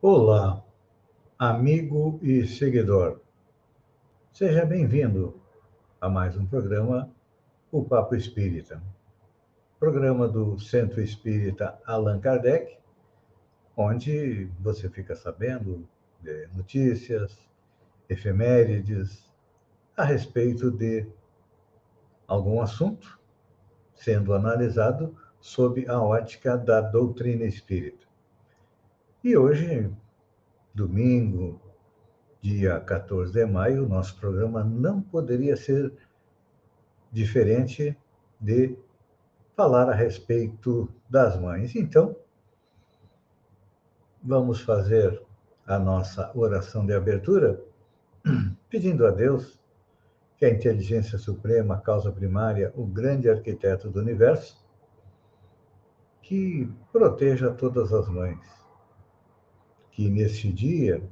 Olá, amigo e seguidor. Seja bem-vindo a mais um programa, o Papo Espírita. Programa do Centro Espírita Allan Kardec, onde você fica sabendo de notícias, efemérides, a respeito de algum assunto sendo analisado sob a ótica da doutrina espírita. E hoje, domingo, dia 14 de maio, nosso programa não poderia ser diferente de falar a respeito das mães. Então, vamos fazer a nossa oração de abertura, pedindo a Deus que a inteligência suprema, a causa primária, o grande arquiteto do universo, que proteja todas as mães, que neste dia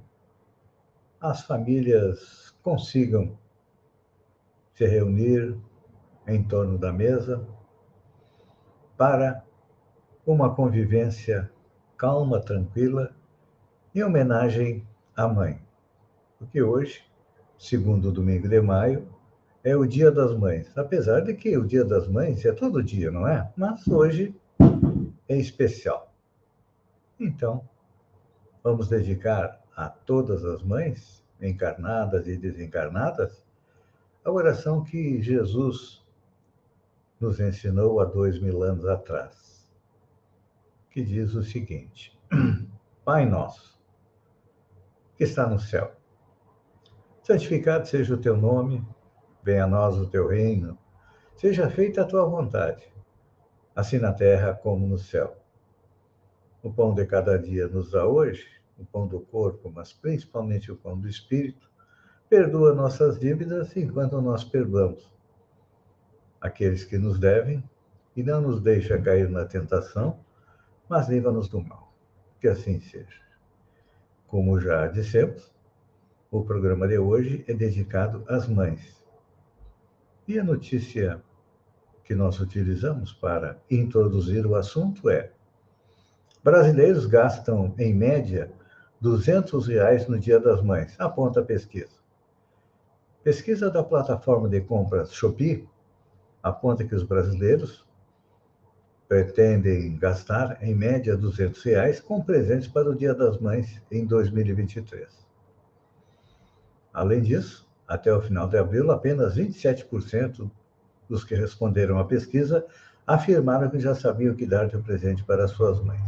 as famílias consigam se reunir em torno da mesa para uma convivência calma, tranquila, em homenagem à mãe. Porque hoje, segundo domingo de maio, é o Dia das Mães. Apesar de que o Dia das Mães é todo dia, não é? Mas hoje é especial. Então, vamos dedicar a todas as mães, encarnadas e desencarnadas, a oração que Jesus nos ensinou há 2000 anos atrás, que diz o seguinte: Pai nosso, que está no céu, santificado seja o teu nome, venha a nós o teu reino, seja feita a tua vontade, assim na terra como no céu. O pão de cada dia nos dá hoje, o pão do corpo, mas principalmente o pão do espírito. Perdoa nossas dívidas enquanto nós perdoamos aqueles que nos devem, e não nos deixa cair na tentação, mas livra-nos do mal. Que assim seja. Como já dissemos, o programa de hoje é dedicado às mães. E a notícia que nós utilizamos para introduzir o assunto é: brasileiros gastam, em média, R$ 200 no Dia das Mães, aponta a pesquisa. Pesquisa da plataforma de compras Shopee aponta que os brasileiros pretendem gastar, em média, R$ 200 com presentes para o Dia das Mães em 2023. Além disso, até o final de abril, apenas 27% dos que responderam à pesquisa afirmaram que já sabiam o que dar de presente para suas mães.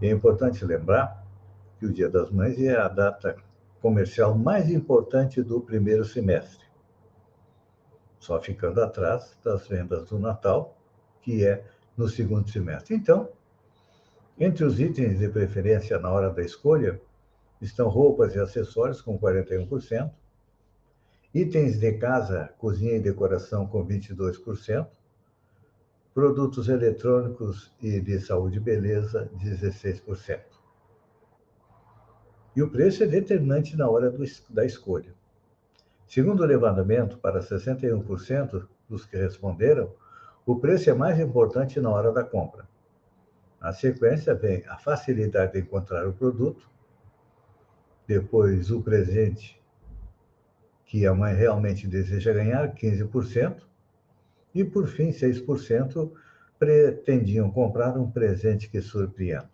É importante lembrar que o Dia das Mães é a data comercial mais importante do primeiro semestre, só ficando atrás das vendas do Natal, que é no segundo semestre. Então, entre os itens de preferência na hora da escolha, estão roupas e acessórios com 41%, itens de casa, cozinha e decoração com 22%, produtos eletrônicos e de saúde e beleza, 16%. E o preço é determinante na hora da escolha. Segundo o levantamento, para 61% dos que responderam, o preço é mais importante na hora da compra. Na sequência, vem a facilidade de encontrar o produto, depois o presente que a mãe realmente deseja ganhar, 15%, e, por fim, 6% pretendiam comprar um presente que surpreenda.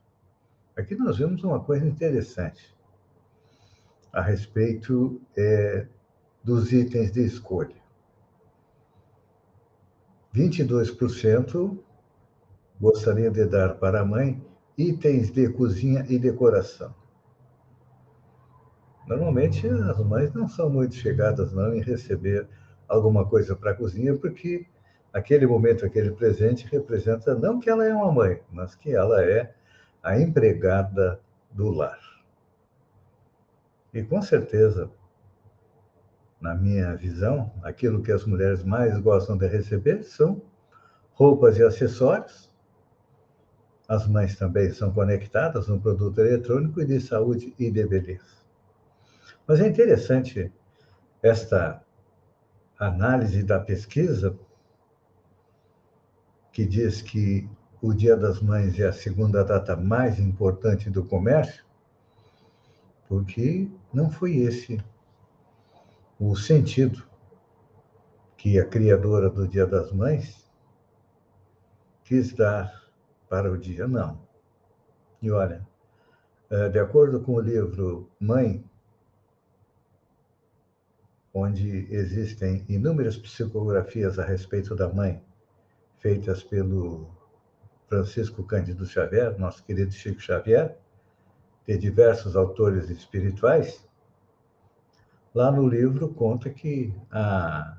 Aqui nós vemos uma coisa interessante a respeito dos itens de escolha. 22% gostariam de dar para a mãe itens de cozinha e decoração. Normalmente, as mães não são muito chegadas não em receber alguma coisa para a cozinha, porque aquele momento, aquele presente representa não que ela é uma mãe, mas que ela é a empregada do lar. E com certeza, na minha visão, aquilo que as mulheres mais gostam de receber são roupas e acessórios. As mães também são conectadas no produto eletrônico e de saúde e de beleza. Mas é interessante esta análise da pesquisa, que diz que o Dia das Mães é a segunda data mais importante do comércio, porque não foi esse o sentido que a criadora do Dia das Mães quis dar para o dia, não. E olha, de acordo com o livro Mãe, onde existem inúmeras psicografias a respeito da mãe, feitas pelo Francisco Cândido Xavier, nosso querido Chico Xavier, de diversos autores espirituais, lá no livro conta que a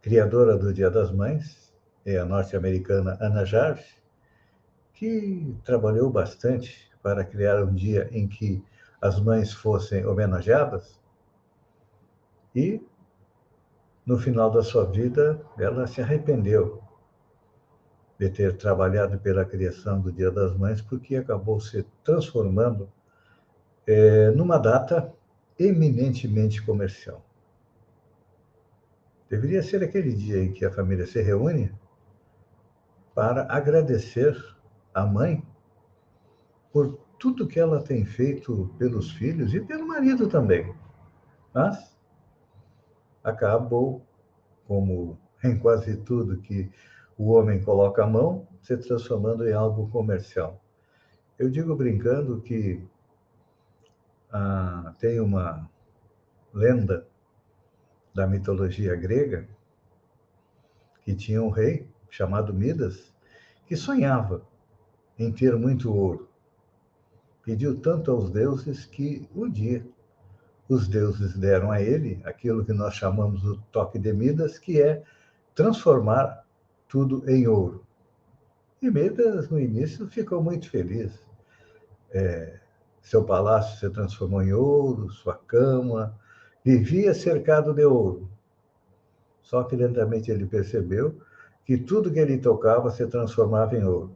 criadora do Dia das Mães é a norte-americana Anna Jarvis, que trabalhou bastante para criar um dia em que as mães fossem homenageadas e, no final da sua vida, ela se arrependeu de ter trabalhado pela criação do Dia das Mães, porque acabou se transformando numa data eminentemente comercial. Deveria ser aquele dia em que a família se reúne para agradecer à mãe por tudo que ela tem feito pelos filhos e pelo marido também. Mas acabou, como em quase tudo que o homem coloca a mão, se transformando em algo comercial. Eu digo brincando que tem uma lenda da mitologia grega que tinha um rei chamado Midas que sonhava em ter muito ouro. Pediu tanto aos deuses que um dia os deuses deram a ele aquilo que nós chamamos o toque de Midas, que é transformar tudo em ouro. E Midas, no início, ficou muito feliz. Seu palácio se transformou em ouro, sua cama, vivia cercado de ouro. Só que lentamente ele percebeu que tudo que ele tocava se transformava em ouro.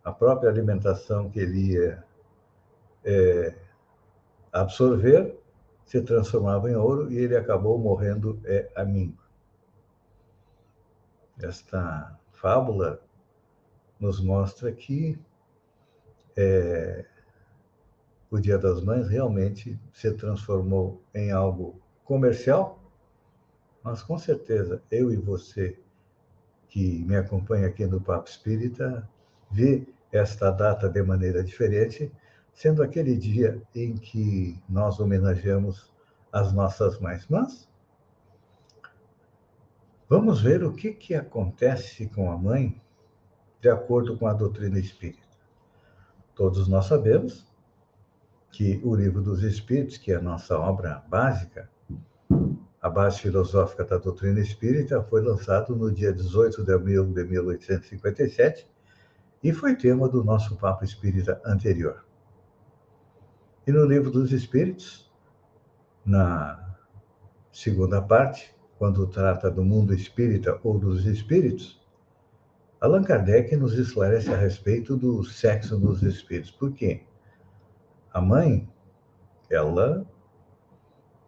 A própria alimentação que ele ia absorver se transformava em ouro e ele acabou morrendo amigo. Esta fábula nos mostra que o Dia das Mães realmente se transformou em algo comercial, mas com certeza eu e você que me acompanha aqui no Papo Espírita vê esta data de maneira diferente, sendo aquele dia em que nós homenageamos as nossas mães. Mas vamos ver o que acontece com a mãe de acordo com a doutrina espírita. Todos nós sabemos que o Livro dos Espíritos, que é a nossa obra básica, a base filosófica da doutrina espírita, foi lançado no dia 18 de abril de 1857 e foi tema do nosso Papo Espírita anterior. E no Livro dos Espíritos, na segunda parte, quando trata do mundo espírita ou dos espíritos, Allan Kardec nos esclarece a respeito do sexo nos espíritos. Por quê? A mãe, ela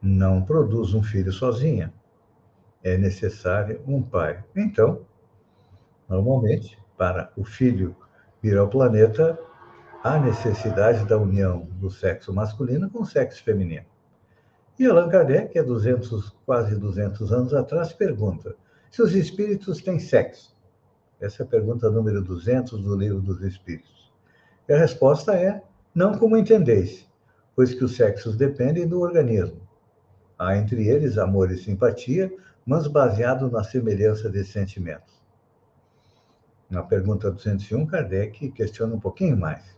não produz um filho sozinha. É necessário um pai. Então, normalmente, para o filho vir ao planeta, há necessidade da união do sexo masculino com o sexo feminino. E Allan Kardec, quase 200 anos atrás, pergunta se os espíritos têm sexo. Essa é a pergunta número 200 do Livro dos Espíritos. E a resposta é, não como entendeis, pois que os sexos dependem do organismo. Há entre eles amor e simpatia, mas baseado na semelhança de sentimentos. Na pergunta 201, Kardec questiona um pouquinho mais.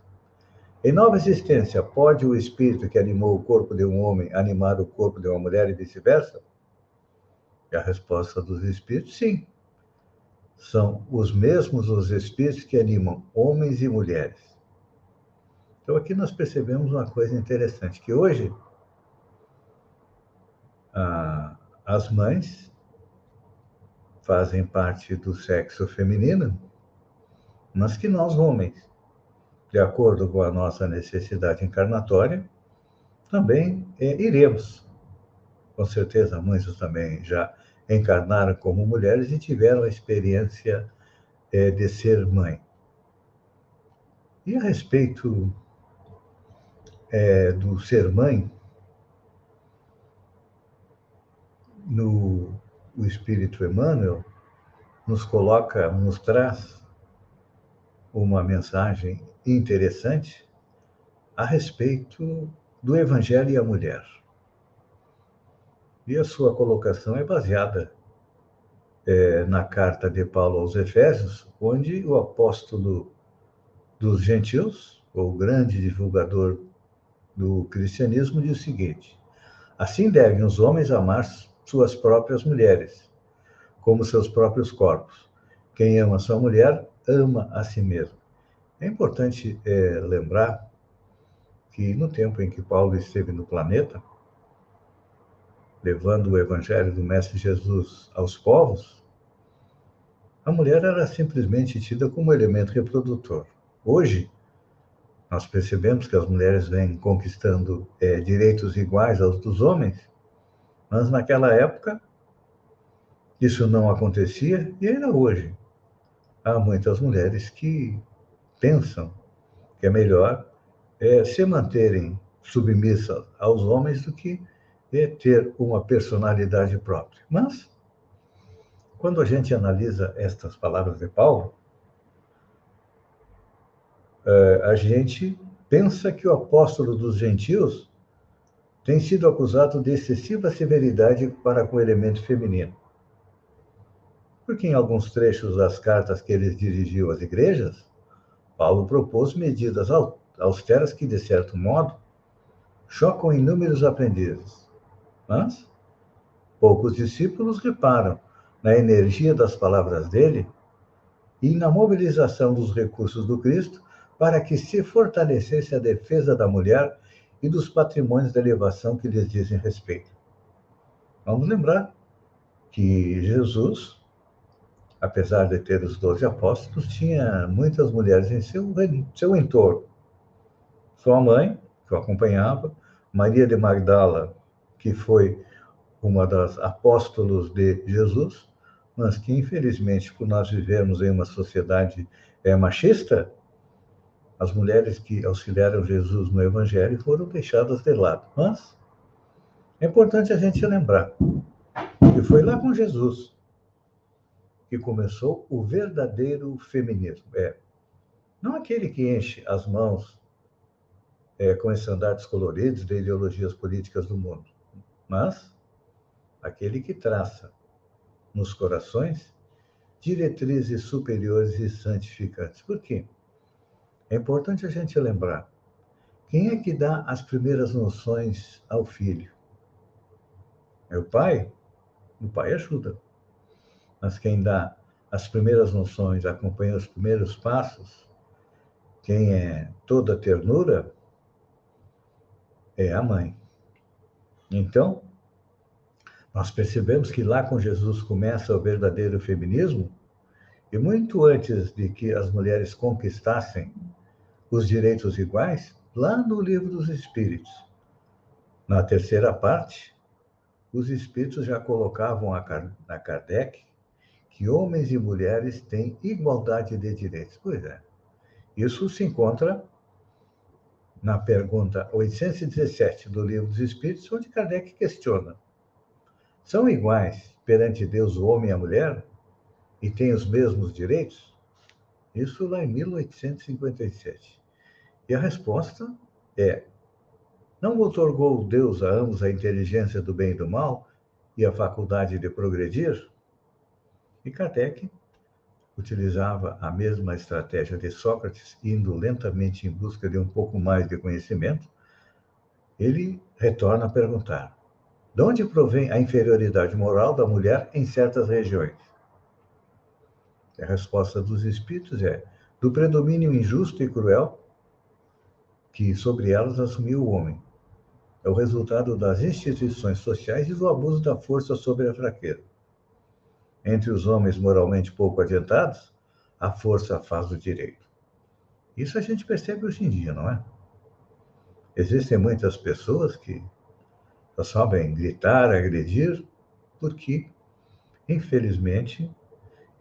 Em nova existência, pode o espírito que animou o corpo de um homem animar o corpo de uma mulher e vice-versa? E a resposta dos espíritos, sim. São os mesmos os espíritos que animam homens e mulheres. Então, aqui nós percebemos uma coisa interessante, que hoje as mães fazem parte do sexo feminino, mas que nós, homens, de acordo com a nossa necessidade encarnatória, também iremos. Com certeza, muitos também já encarnaram como mulheres e tiveram a experiência de ser mãe. E a respeito do ser mãe, o Espírito Emmanuel nos traz uma mensagem interessante a respeito do Evangelho e a mulher. E a sua colocação é baseada na carta de Paulo aos Efésios, onde o apóstolo dos gentios, o grande divulgador do cristianismo, diz o seguinte: assim devem os homens amar suas próprias mulheres, como seus próprios corpos. Quem ama sua mulher, ama a si mesmo. É importante lembrar que no tempo em que Paulo esteve no planeta, levando o evangelho do Mestre Jesus aos povos, a mulher era simplesmente tida como elemento reprodutor. Hoje, nós percebemos que as mulheres vêm conquistando direitos iguais aos dos homens, mas naquela época isso não acontecia e ainda hoje há muitas mulheres que pensam que é melhor se manterem submissas aos homens do que ter uma personalidade própria. Mas, quando a gente analisa estas palavras de Paulo, a gente pensa que o apóstolo dos gentios tem sido acusado de excessiva severidade para com o elemento feminino. Porque em alguns trechos das cartas que ele dirigiu às igrejas, Paulo propôs medidas austeras que, de certo modo, chocam inúmeros aprendizes. Mas poucos discípulos reparam na energia das palavras dele e na mobilização dos recursos do Cristo para que se fortalecesse a defesa da mulher e dos patrimônios da elevação que lhes dizem respeito. Vamos lembrar que Jesus, apesar de ter os 12 apóstolos, tinha muitas mulheres em seu entorno. Sua mãe, que o acompanhava, Maria de Magdala, que foi uma das apóstolos de Jesus, mas que, infelizmente, por nós vivermos em uma sociedade machista, as mulheres que auxiliaram Jesus no Evangelho foram deixadas de lado. Mas é importante a gente lembrar que foi lá com Jesus que começou o verdadeiro feminismo. Não aquele que enche as mãos com estandartes coloridos de ideologias políticas do mundo, mas aquele que traça nos corações diretrizes superiores e santificantes. Por quê? É importante a gente lembrar, quem é que dá as primeiras noções ao filho? É o pai? O pai ajuda. Mas quem dá as primeiras noções, acompanha os primeiros passos, quem é toda ternura, é a mãe. Então, nós percebemos que lá com Jesus começa o verdadeiro feminismo, e muito antes de que as mulheres conquistassem os direitos iguais, lá no Livro dos Espíritos, na terceira parte, os Espíritos já colocavam a Kardec que homens e mulheres têm igualdade de direitos. Pois é, isso se encontra na pergunta 817 do Livro dos Espíritos, onde Kardec questiona: são iguais perante Deus o homem e a mulher e têm os mesmos direitos? Isso lá em 1857. E a resposta é: não outorgou Deus a ambos a inteligência do bem e do mal e a faculdade de progredir? E Kardec utilizava a mesma estratégia de Sócrates, indo lentamente em busca de um pouco mais de conhecimento. Ele retorna a perguntar: de onde provém a inferioridade moral da mulher em certas regiões? A resposta dos espíritos é: do predomínio injusto e cruel que sobre elas assumiu o homem. É o resultado das instituições sociais e do abuso da força sobre a fraqueza. Entre os homens moralmente pouco adiantados, a força faz o direito. Isso a gente percebe hoje em dia, não é? Existem muitas pessoas que só sabem gritar, agredir, porque, infelizmente,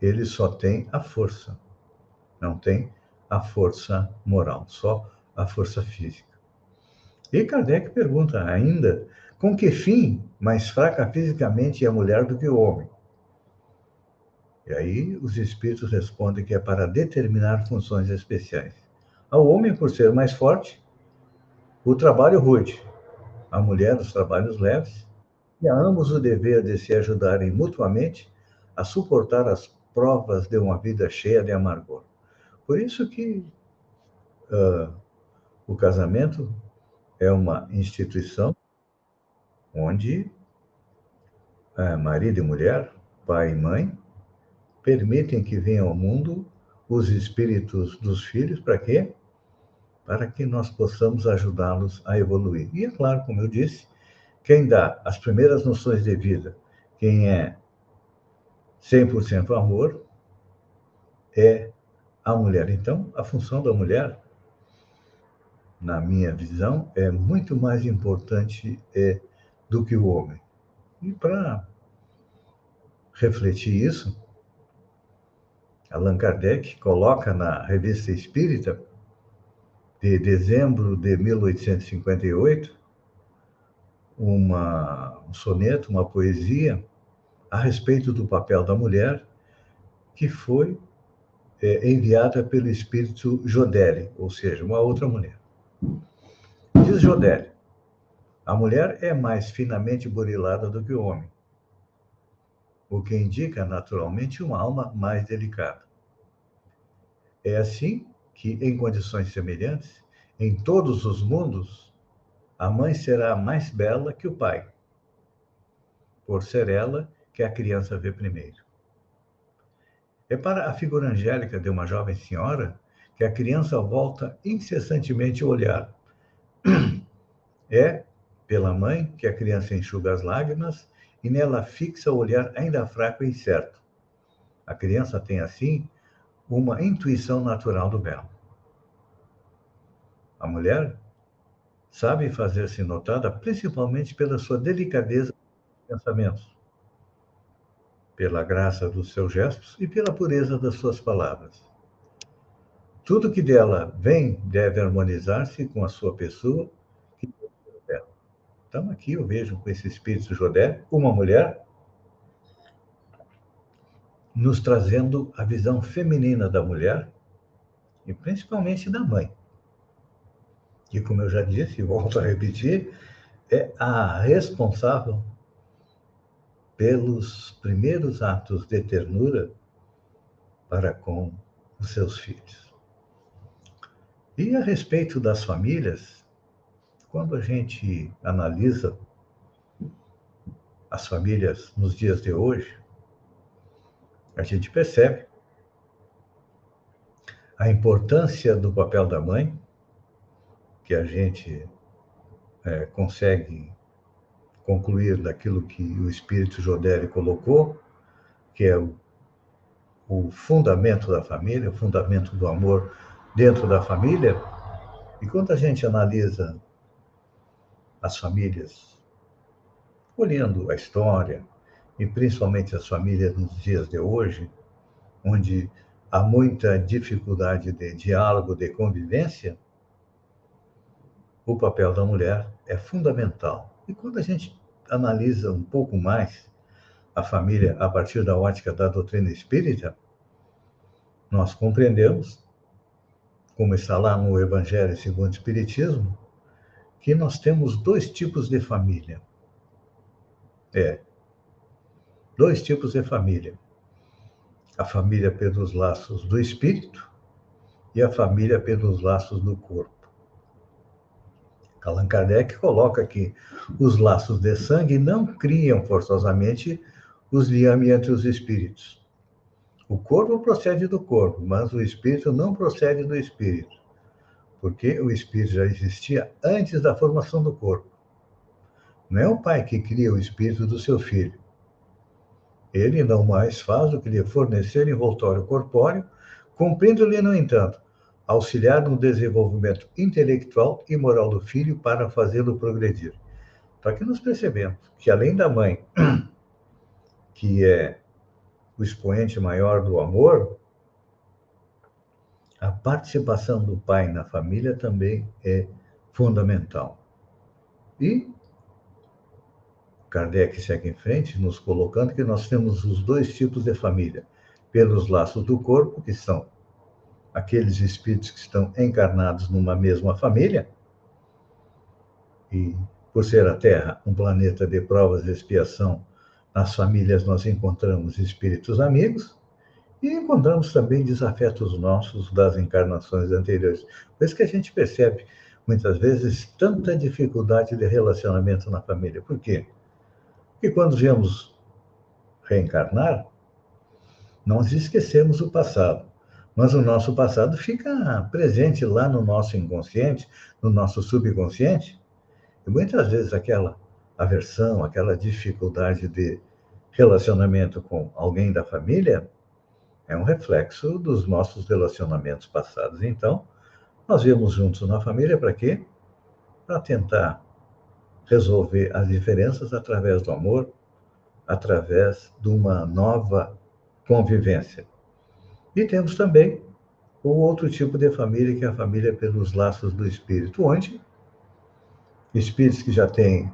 eles só têm a força, não têm a força moral, só a força física. E Kardec pergunta ainda, com que fim mais fraca fisicamente é a mulher do que o homem? E aí os espíritos respondem que é para determinar funções especiais. Ao homem, por ser mais forte, o trabalho rude, a mulher os trabalhos leves, e a ambos o dever de se ajudarem mutuamente a suportar as provas de uma vida cheia de amargor. Por isso que o casamento é uma instituição onde marido e mulher, pai e mãe, permitem que venham ao mundo os espíritos dos filhos, para quê? Para que nós possamos ajudá-los a evoluir. E é claro, como eu disse, quem dá as primeiras noções de vida, quem é 100% amor, é a mulher. Então, a função da mulher, na minha visão, é muito mais importante do que o homem. E para refletir isso, Allan Kardec coloca na Revista Espírita, de dezembro de 1858, um soneto, uma poesia, a respeito do papel da mulher, que foi enviada pelo espírito Jodelle, ou seja, uma outra mulher. Diz Jodelle, a mulher é mais finamente burilada do que o homem, o que indica naturalmente uma alma mais delicada. É assim que, em condições semelhantes, em todos os mundos, a mãe será mais bela que o pai, por ser ela que a criança vê primeiro. É para a figura angélica de uma jovem senhora que a criança volta incessantemente o olhar. É pela mãe que a criança enxuga as lágrimas e nela fixa o olhar ainda fraco e incerto. A criança tem, assim, uma intuição natural do belo. A mulher sabe fazer-se notada principalmente pela sua delicadeza de pensamentos, pela graça dos seus gestos e pela pureza das suas palavras. Tudo que dela vem deve harmonizar-se com a sua pessoa. Então, aqui eu vejo com esse espírito Jodé uma mulher nos trazendo a visão feminina da mulher e principalmente da mãe, que, como eu já disse e volto a repetir, é a responsável pelos primeiros atos de ternura para com os seus filhos. E a respeito das famílias, quando a gente analisa as famílias nos dias de hoje, a gente percebe a importância do papel da mãe, que a gente consegue concluir daquilo que o espírito Jodelle colocou, que é o fundamento da família, o fundamento do amor dentro da família. E quando a gente analisa as famílias, olhando a história, e principalmente as famílias nos dias de hoje, onde há muita dificuldade de diálogo, de convivência, o papel da mulher é fundamental. E quando a gente analisa um pouco mais a família a partir da ótica da doutrina espírita, nós compreendemos, como está lá no Evangelho segundo o Espiritismo, que nós temos dois tipos de família. Dois tipos de família. A família pelos laços do espírito e a família pelos laços do corpo. Allan Kardec coloca que os laços de sangue não criam forçosamente os liames entre os espíritos. O corpo procede do corpo, mas o espírito não procede do espírito, porque o espírito já existia antes da formação do corpo. Não é o pai que cria o espírito do seu filho. Ele não mais faz do que lhe fornecer envoltório corpóreo, cumprindo-lhe, no entanto, auxiliar no desenvolvimento intelectual e moral do filho para fazê-lo progredir. Então, aqui nós percebemos que, além da mãe, que é o expoente maior do amor, a participação do pai na família também é fundamental. E Kardec segue em frente, nos colocando que nós temos os dois tipos de família. Pelos laços do corpo, que são aqueles espíritos que estão encarnados numa mesma família, e por ser a Terra um planeta de provas e expiação, nas famílias nós encontramos espíritos amigos e encontramos também desafetos nossos das encarnações anteriores. Por isso que a gente percebe, muitas vezes, tanta dificuldade de relacionamento na família. Por quê? Porque quando viemos reencarnar, nós esquecemos o passado, mas o nosso passado fica presente lá no nosso inconsciente, no nosso subconsciente, e muitas vezes aquela aversão, aquela dificuldade de relacionamento com alguém da família é um reflexo dos nossos relacionamentos passados. Então, nós viemos juntos na família para quê? Para tentar resolver as diferenças através do amor, através de uma nova convivência. E temos também o outro tipo de família, que é a família pelos laços do espírito, onde espíritos que já têm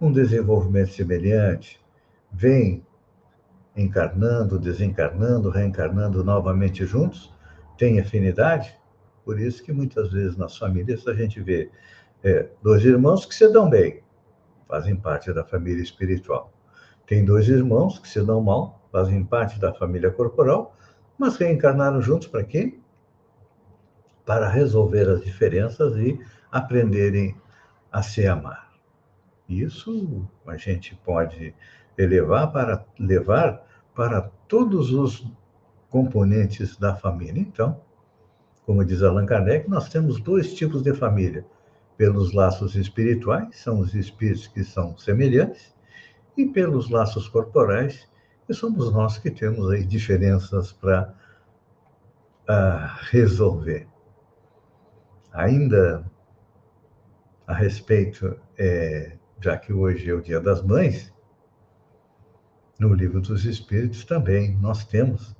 um desenvolvimento semelhante, vêm encarnando, desencarnando, reencarnando novamente juntos, têm afinidade. Por isso que muitas vezes nas famílias a gente vê dois irmãos que se dão bem, fazem parte da família espiritual. Tem dois irmãos que se dão mal, fazem parte da família corporal, mas reencarnaram juntos para quê? Para resolver as diferenças e aprenderem a se amar. Isso a gente pode levar para todos os componentes da família. Então, como diz Allan Kardec, nós temos dois tipos de família. Pelos laços espirituais, são os espíritos que são semelhantes, e pelos laços corporais, que somos nós que temos aí diferenças para resolver. Ainda a respeito, já que hoje é o Dia das Mães, no Livro dos Espíritos também nós temos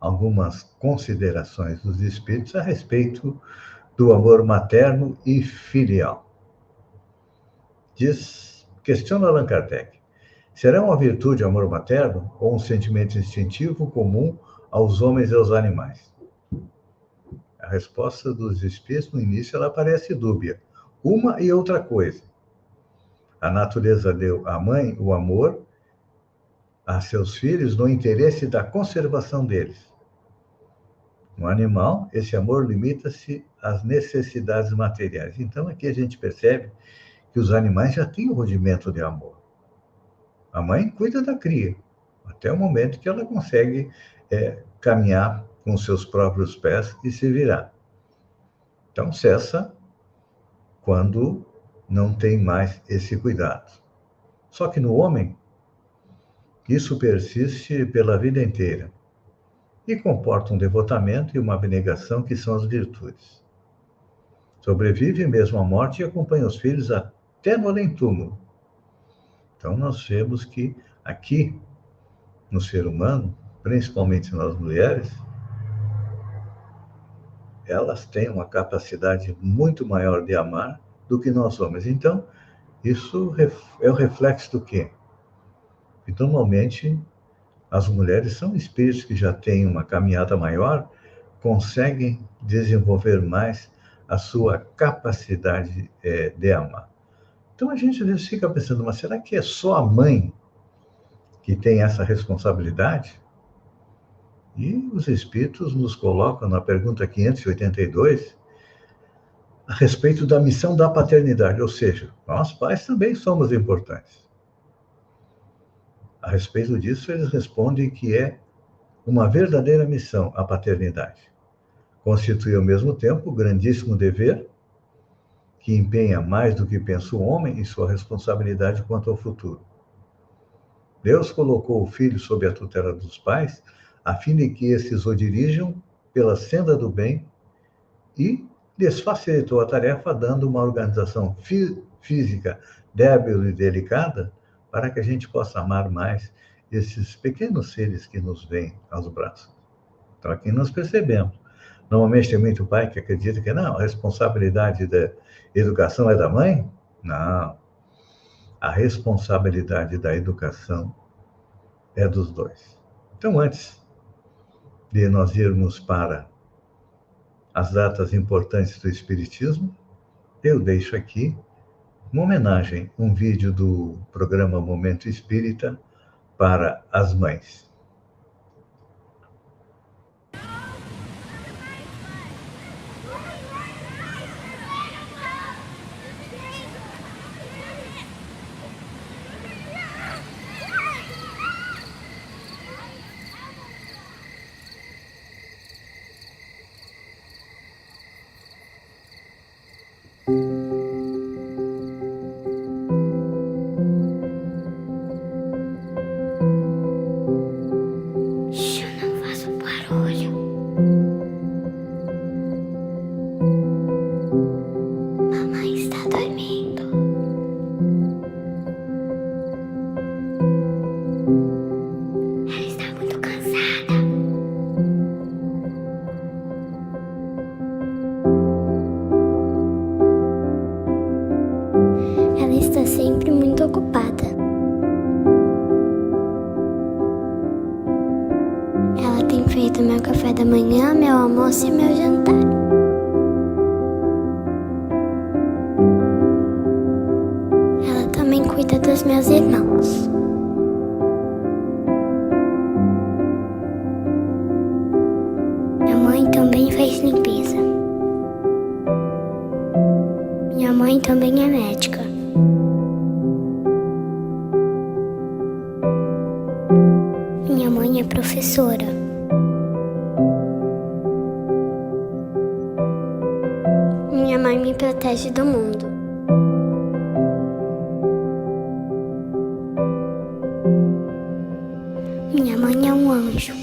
algumas considerações dos espíritos a respeito do amor materno e filial. Questiona Allan Kardec: será uma virtude o amor materno ou um sentimento instintivo comum aos homens e aos animais? A resposta dos espíritos, no início, ela parece dúbia. Uma e outra coisa. A natureza deu à mãe o amor a seus filhos no interesse da conservação deles. No animal, esse amor limita-se às necessidades materiais. Então, aqui a gente percebe que os animais já têm o rudimento de amor. A mãe cuida da cria, até o momento que ela consegue caminhar com seus próprios pés e se virar. Então, cessa quando não tem mais esse cuidado. Só que no homem, isso persiste pela vida inteira e comporta um devotamento e uma abnegação que são as virtudes. Sobrevive mesmo à morte e acompanha os filhos até no além-túmulo. Então, nós vemos que aqui, no ser humano, principalmente nas mulheres, elas têm uma capacidade muito maior de amar do que nós homens. Então, isso é o reflexo do quê? E, normalmente, as mulheres são espíritos que já têm uma caminhada maior, conseguem desenvolver mais a sua capacidade de amar. Então, a gente às vezes fica pensando, mas será que é só a mãe que tem essa responsabilidade? E os espíritos nos colocam na pergunta 582 a respeito da missão da paternidade, ou seja, nós pais também somos importantes. A respeito disso, eles respondem que é uma verdadeira missão a paternidade. Constitui, ao mesmo tempo, um grandíssimo dever que empenha mais do que pensa o homem em sua responsabilidade quanto ao futuro. Deus colocou o filho sob a tutela dos pais, a fim de que esses o dirijam pela senda do bem e lhes facilitou a tarefa, dando uma organização física débil e delicada, para que a gente possa amar mais esses pequenos seres que nos vêm aos braços. Então, aqui nós percebemos. Normalmente tem muito pai que acredita que não, a responsabilidade da educação é da mãe. Não. A responsabilidade da educação é dos dois. Então, antes de nós irmos para as datas importantes do Espiritismo, eu deixo aqui uma homenagem, um vídeo do programa Momento Espírita para as mães. Sempre muito ocupada. Ela tem feito meu café da manhã, meu almoço e meu jantar. Ela também cuida dos meus irmãos. Minha mãe também faz limpeza. Minha mãe também é médica. Minha mãe é professora. Minha mãe me protege do mundo. Minha mãe é um anjo.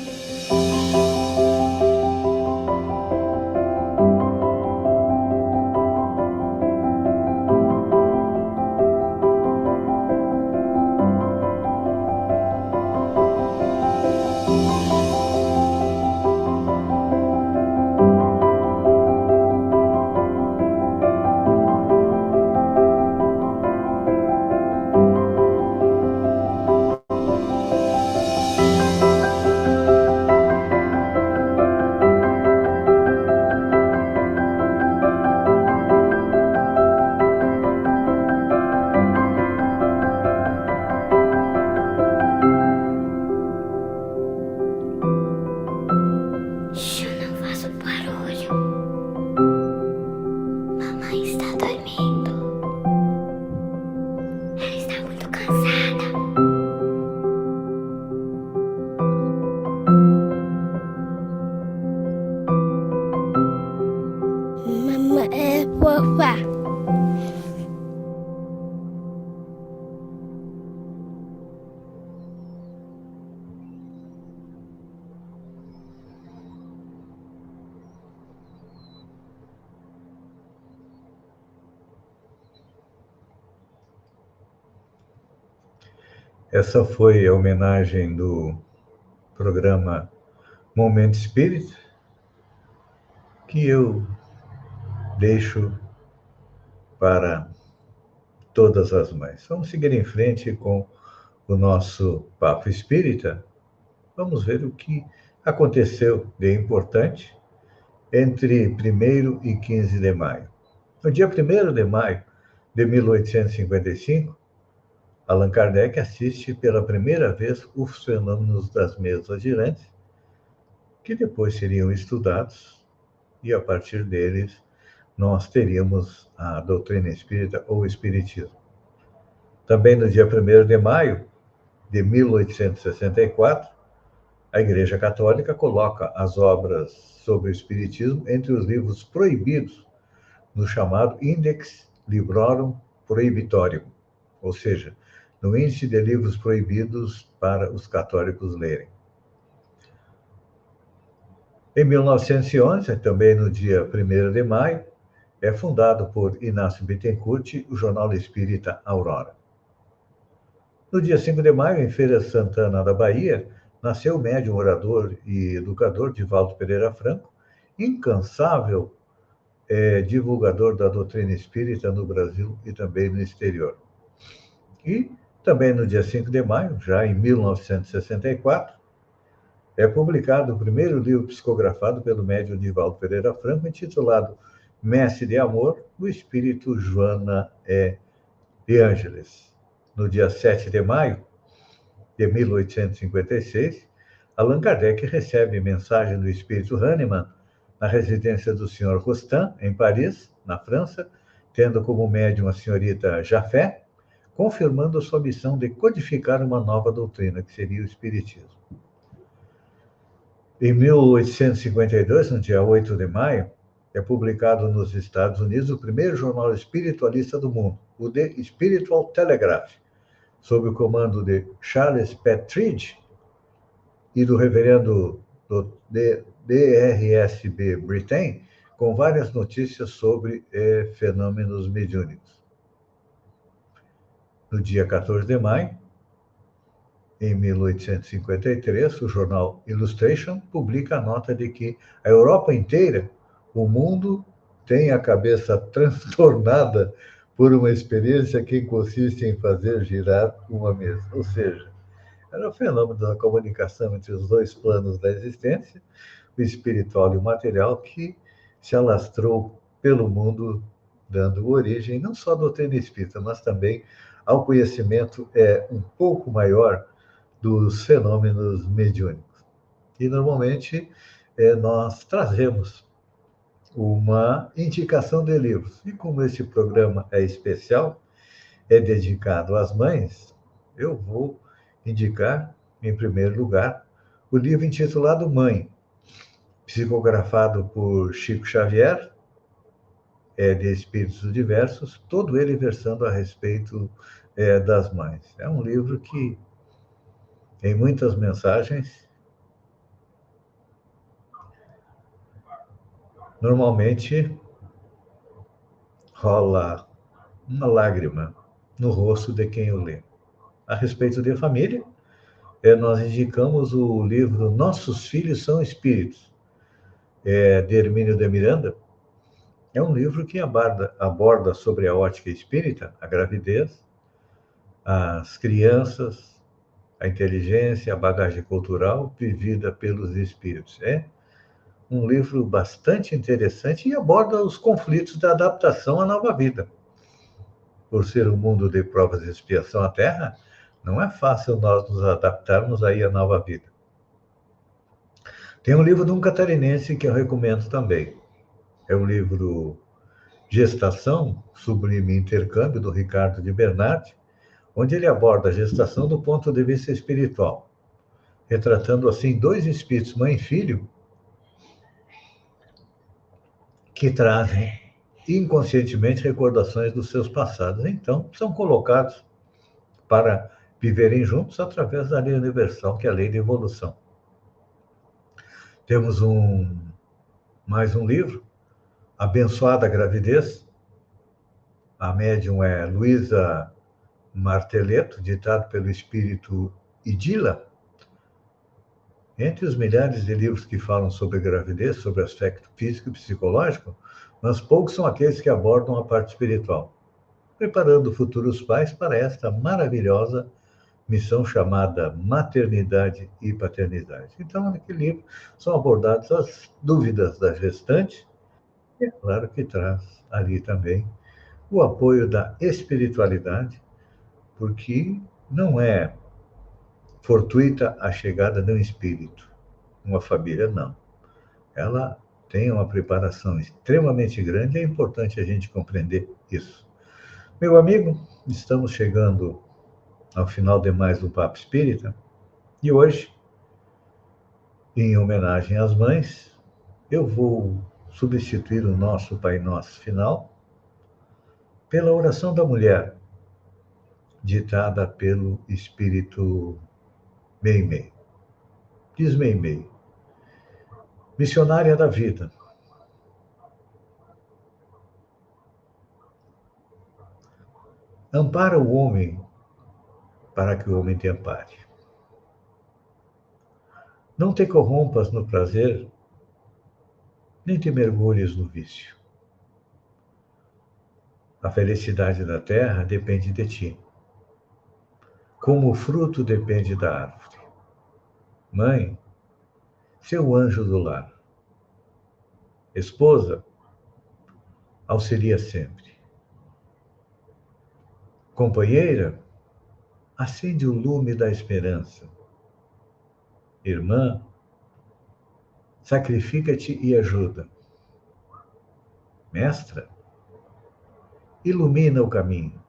Essa foi a homenagem do programa Momento Espírita, que eu deixo para todas as mães. Vamos seguir em frente com o nosso Papo Espírita. Vamos ver o que aconteceu de importante entre 1º e 15 de maio. No dia 1º de maio de 1855, Allan Kardec assiste pela primeira vez os fenômenos das mesas girantes, que depois seriam estudados, e a partir deles nós teríamos a doutrina espírita ou espiritismo. Também no dia 1º de maio de 1864, a Igreja Católica coloca as obras sobre o espiritismo entre os livros proibidos no chamado Index Librorum Prohibitorium, ou seja, no índice de livros proibidos para os católicos lerem. Em 1911, também no dia 1º de maio, é fundado por Inácio Bittencourt o Jornal Espírita Aurora. No dia 5 de maio, em Feira Santana da Bahia, nasceu o médium, orador e educador Divaldo Pereira Franco, incansável é divulgador da doutrina espírita no Brasil e também no exterior. E também no dia 5 de maio, já em 1964, é publicado o primeiro livro psicografado pelo médium Divaldo Pereira Franco, intitulado Messe de Amor, do espírito Joana de Ângeles. No dia 7 de maio de 1856, Allan Kardec recebe mensagem do espírito Hahnemann na residência do Sr. Rostand, em Paris, na França, tendo como médium a senhorita Jaffé, confirmando sua missão de codificar uma nova doutrina, que seria o Espiritismo. Em 1852, no dia 8 de maio, é publicado nos Estados Unidos o primeiro jornal espiritualista do mundo, o The Spiritual Telegraph, sob o comando de Charles Pettridge e do reverendo do DRSB Britain, com várias notícias sobre fenômenos mediúnicos. No dia 14 de maio, em 1853, o jornal Illustration publica a nota de que a Europa inteira, o mundo, tem a cabeça transtornada por uma experiência que consiste em fazer girar uma mesa. Ou seja, era o fenômeno da comunicação entre os dois planos da existência, o espiritual e o material, que se alastrou pelo mundo, dando origem não só à doutrina espírita, mas também ao conhecimento um pouco maior dos fenômenos mediúnicos. E, normalmente, nós trazemos uma indicação de livros. E como esse programa é especial, é dedicado às mães, eu vou indicar, em primeiro lugar, o livro intitulado Mãe, psicografado por Chico Xavier, de Espíritos Diversos, todo ele versando a respeito das mães. É um livro que tem muitas mensagens. Normalmente, rola uma lágrima no rosto de quem o lê. A respeito de família, nós indicamos o livro Nossos Filhos São Espíritos, de Hermínio de Miranda. É um livro que aborda sobre a ótica espírita, a gravidez, as crianças, a inteligência, a bagagem cultural vivida pelos espíritos. É um livro bastante interessante e aborda os conflitos da adaptação à nova vida. Por ser um mundo de provas e expiação à Terra, não é fácil nós nos adaptarmos aí à nova vida. Tem um livro de um catarinense que eu recomendo também. É o livro Gestação, Sublime Intercâmbio, do Ricardo de Bernardi, onde ele aborda a gestação do ponto de vista espiritual, retratando assim dois espíritos, mãe e filho, que trazem inconscientemente recordações dos seus passados. Então, são colocados para viverem juntos através da lei universal, que é a lei de evolução. Temos mais um livro, Abençoada Gravidez. A médium é Luísa Marteletto, ditado pelo espírito Idila. Entre os milhares de livros que falam sobre gravidez, sobre aspecto físico e psicológico, mas poucos são aqueles que abordam a parte espiritual, preparando futuros pais para esta maravilhosa missão chamada maternidade e paternidade. Então, naquele livro são abordadas as dúvidas das gestantes e, é claro, que traz ali também o apoio da espiritualidade, porque não é fortuita a chegada de um espírito, uma família, não. Ela tem uma preparação extremamente grande e é importante a gente compreender isso. Meu amigo, estamos chegando ao final de mais um Papo Espírita e hoje, em homenagem às mães, eu vou substituir o nosso Pai Nosso final pela oração da mulher, ditada pelo espírito Meimei. Diz Meimei: missionária da vida, ampara o homem para que o homem te ampare. Não te corrompas no prazer, nem te mergulhes no vício. A felicidade da terra depende de ti, como o fruto depende da árvore. Mãe, seu anjo do lar. Esposa, auxilia sempre. Companheira, acende o lume da esperança. Irmã, sacrifica-te e ajuda. Mestra, ilumina o caminho.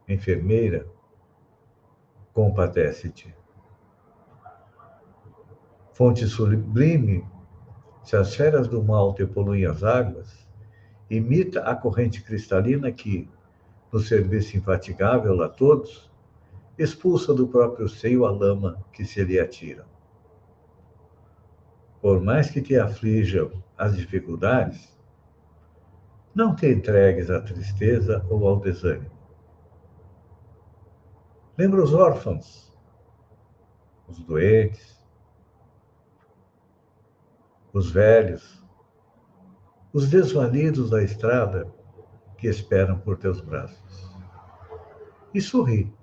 Enfermeira, compadece-te. Fonte sublime, se as feras do mal te poluem as águas, imita a corrente cristalina que, no serviço infatigável a todos, expulsa do próprio seio a lama que se lhe atira. Por mais que te aflijam as dificuldades, não te entregues à tristeza ou ao desânimo. Lembra os órfãos, os doentes, os velhos, os desvalidos da estrada que esperam por teus braços. E sorri,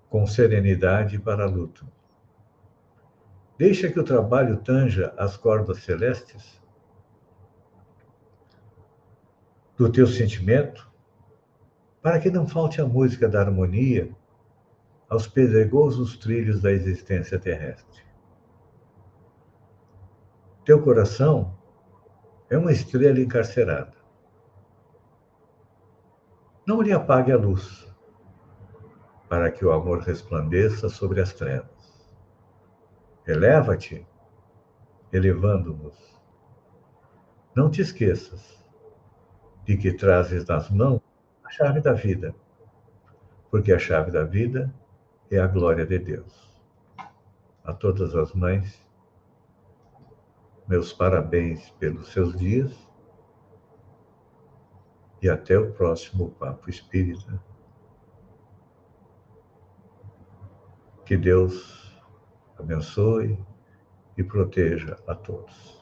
com serenidade para a luta. Deixa que o trabalho tanja as cordas celestes do teu sentimento, para que não falte a música da harmonia aos pedregosos trilhos da existência terrestre. Teu coração é uma estrela encarcerada. Não lhe apague a luz, para que o amor resplandeça sobre as trevas. Eleva-te, elevando-nos. Não te esqueças de que trazes nas mãos a chave da vida, porque a chave da vida é a glória de Deus. A todas as mães, meus parabéns pelos seus dias e até o próximo Papo Espírita. Que Deus abençoe e proteja a todos.